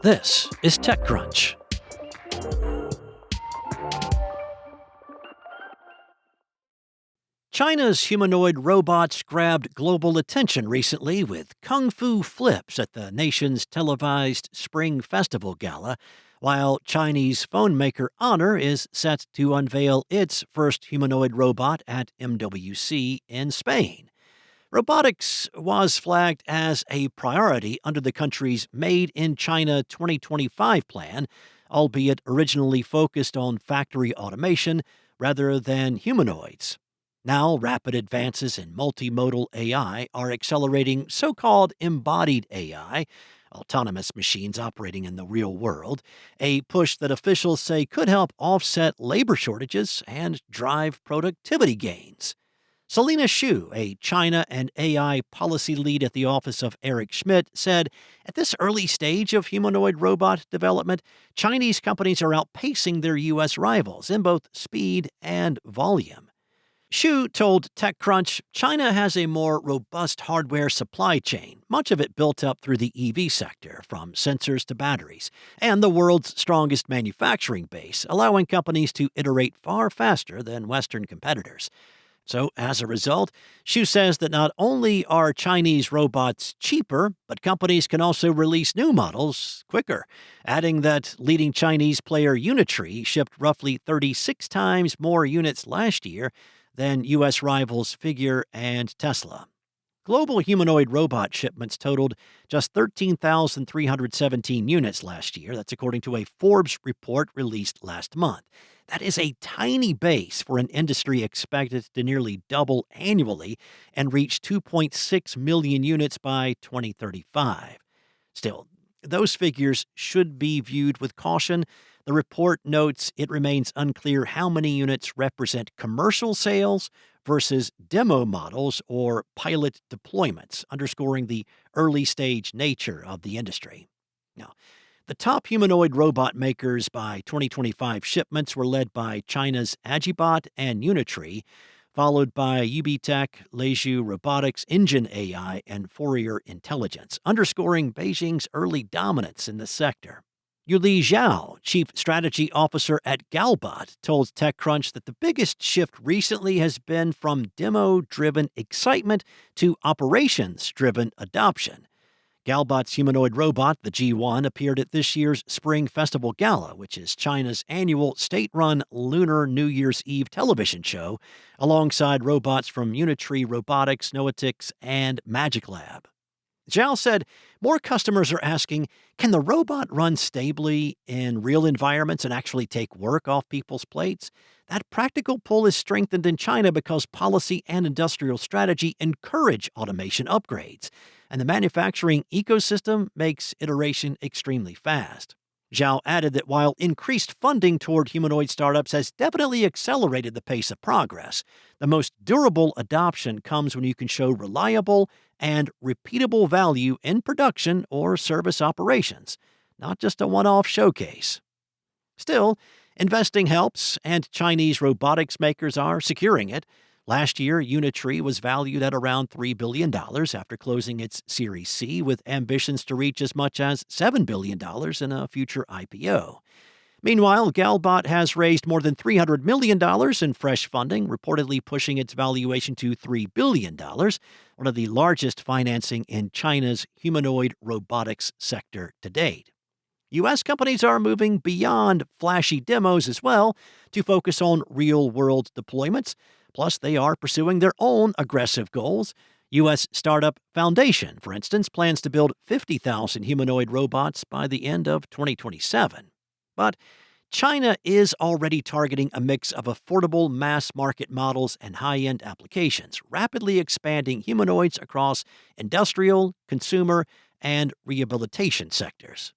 This is TechCrunch. China's humanoid robots grabbed global attention recently with kung fu flips at the nation's televised Spring Festival Gala, while Chinese phone maker Honor is set to unveil its first humanoid robot at MWC in Spain. Robotics was flagged as a priority under the country's Made in China 2025 plan, albeit originally focused on factory automation rather than humanoids. Now, rapid advances in multimodal AI are accelerating so called embodied AI, autonomous machines operating in the real world, a push that officials say could help offset labor shortages and drive productivity gains. Selena Xu, a China and AI policy lead at the office of Eric Schmidt, said at this early stage of humanoid robot development, Chinese companies are outpacing their U.S. rivals in both speed and volume. Xu told TechCrunch China has a more robust hardware supply chain, much of it built up through the EV sector, from sensors to batteries, and the world's strongest manufacturing base, allowing companies to iterate far faster than Western competitors. So, as a result, Xu says that not only are Chinese robots cheaper, but companies can also release new models quicker, adding that leading Chinese player Unitree shipped roughly 36 times more units last year than U.S. rivals Figure and Tesla. Global humanoid robot shipments totaled just 13,317 units last year. That's according to a Forbes report released last month. That is a tiny base for an industry expected to nearly double annually and reach 2.6 million units by 2035. Still, those figures should be viewed with caution. The report notes it remains unclear how many units represent commercial sales versus demo models or pilot deployments, underscoring the early stage nature of the industry. Now, the top humanoid robot makers by 2025 shipments were led by China's Agibot and Unitree, followed by UBTech, Leju Robotics, Engine AI, and Fourier Intelligence, underscoring Beijing's early dominance in the sector. Yuli Zhao, Chief Strategy Officer at Galbot, told TechCrunch that the biggest shift recently has been from demo-driven excitement to operations-driven adoption. Galbot's humanoid robot, the G1, appeared at this year's Spring Festival Gala, which is China's annual state-run Lunar New Year's Eve television show, alongside robots from Unitree Robotics, Noetics, and Magic Lab. Zhao said more customers are asking, can the robot run stably in real environments and actually take work off people's plates? That practical pull is strengthened in China because policy and industrial strategy encourage automation upgrades, and the manufacturing ecosystem makes iteration extremely fast. Zhao added that while increased funding toward humanoid startups has definitely accelerated the pace of progress, the most durable adoption comes when you can show reliable and repeatable value in production or service operations, not just a one-off showcase. Still, investing helps, and Chinese robotics makers are securing it. Last year, Unitree was valued at around $3 billion after closing its Series C, with ambitions to reach as much as $7 billion in a future IPO. Meanwhile, Galbot has raised more than $300 million in fresh funding, reportedly pushing its valuation to $3 billion, one of the largest financing in China's humanoid robotics sector to date. U.S. companies are moving beyond flashy demos as well to focus on real-world deployments. Plus, they are pursuing their own aggressive goals. U.S. startup Foundation, for instance, plans to build 50,000 humanoid robots by the end of 2027. But China is already targeting a mix of affordable mass-market models and high-end applications, rapidly expanding humanoids across industrial, consumer, and rehabilitation sectors.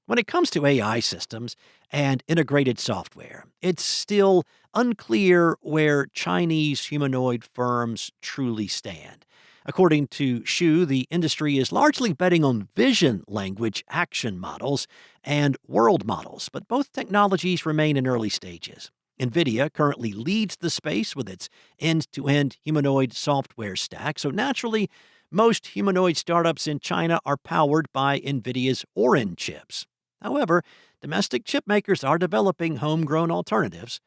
When it comes to AI systems and integrated software, it's still unclear where Chinese humanoid firms truly stand. According to Xu, the industry is largely betting on vision language action models and world models, but both technologies remain in early stages. NVIDIA currently leads the space with its end-to-end humanoid software stack, so naturally, Most humanoid startups in China are powered by NVIDIA's Orin chips. However, domestic chip makers are developing homegrown alternatives.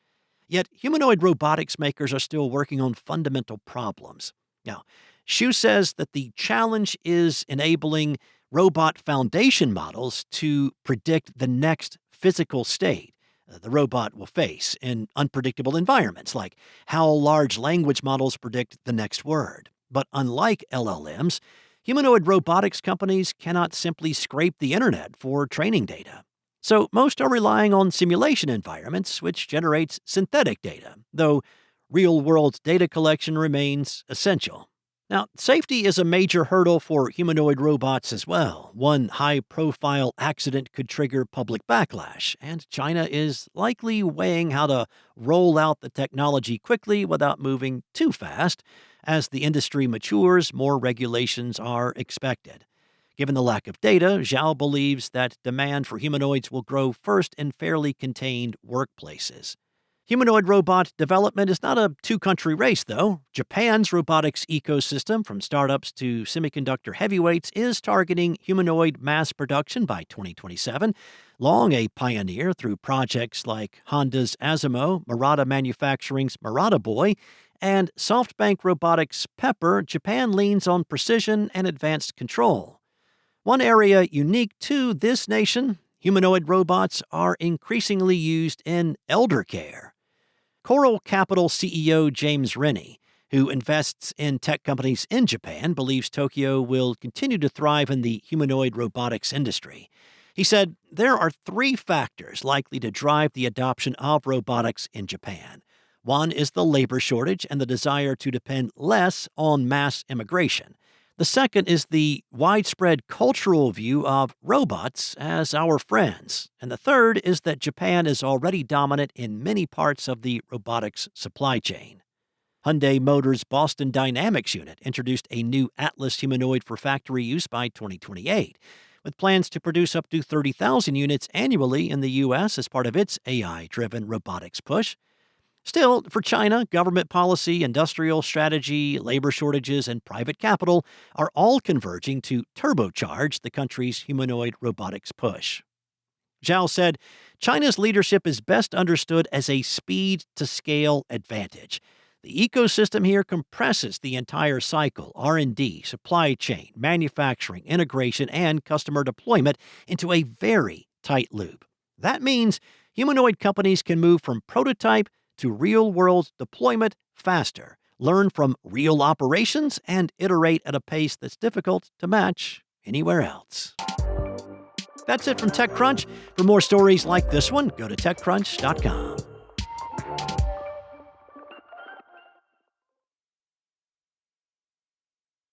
Yet, humanoid robotics makers are still working on fundamental problems. Now, Xu says that the challenge is enabling robot foundation models to predict the next physical state the robot will face in unpredictable environments, like how large language models predict the next word. But unlike LLMs, humanoid robotics companies cannot simply scrape the internet for training data. So most are relying on simulation environments, which generates synthetic data, though real-world data collection remains essential. Now, safety is a major hurdle for humanoid robots as well. One high-profile accident could trigger public backlash, and China is likely weighing how to roll out the technology quickly without moving too fast. As the industry matures, more regulations are expected. Given the lack of data, Zhao believes that demand for humanoids will grow first in fairly contained workplaces. Humanoid robot development is not a two-country race, though. Japan's robotics ecosystem, from startups to semiconductor heavyweights, is targeting humanoid mass production by 2027. Long a pioneer through projects like Honda's Asimo, Murata Manufacturing's Murata Boy, and SoftBank Robotics' Pepper, Japan leans on precision and advanced control. One area unique to this nation, humanoid robots are increasingly used in elder care. Coral Capital CEO James Rennie, who invests in tech companies in Japan, believes Tokyo will continue to thrive in the humanoid robotics industry. He said, "There are three factors likely to drive the adoption of robotics in Japan. One is the labor shortage and the desire to depend less on mass immigration. The second is the widespread cultural view of robots as our friends. And the third is that Japan is already dominant in many parts of the robotics supply chain." Hyundai Motors' Boston Dynamics unit introduced a new Atlas humanoid for factory use by 2028, with plans to produce up to 30,000 units annually in the U.S. as part of its AI-driven robotics push. Still, for China, government policy, industrial strategy, labor shortages, and private capital are all converging to turbocharge the country's humanoid robotics push. Zhao said, "China's leadership is best understood as a speed-to-scale advantage. The ecosystem here compresses the entire cycle, R&D, supply chain, manufacturing, integration, and customer deployment into a very tight loop. That means humanoid companies can move from prototype to real-world deployment faster, learn from real operations, and iterate at a pace that's difficult to match anywhere else." That's it from TechCrunch. For more stories like this one, go to TechCrunch.com.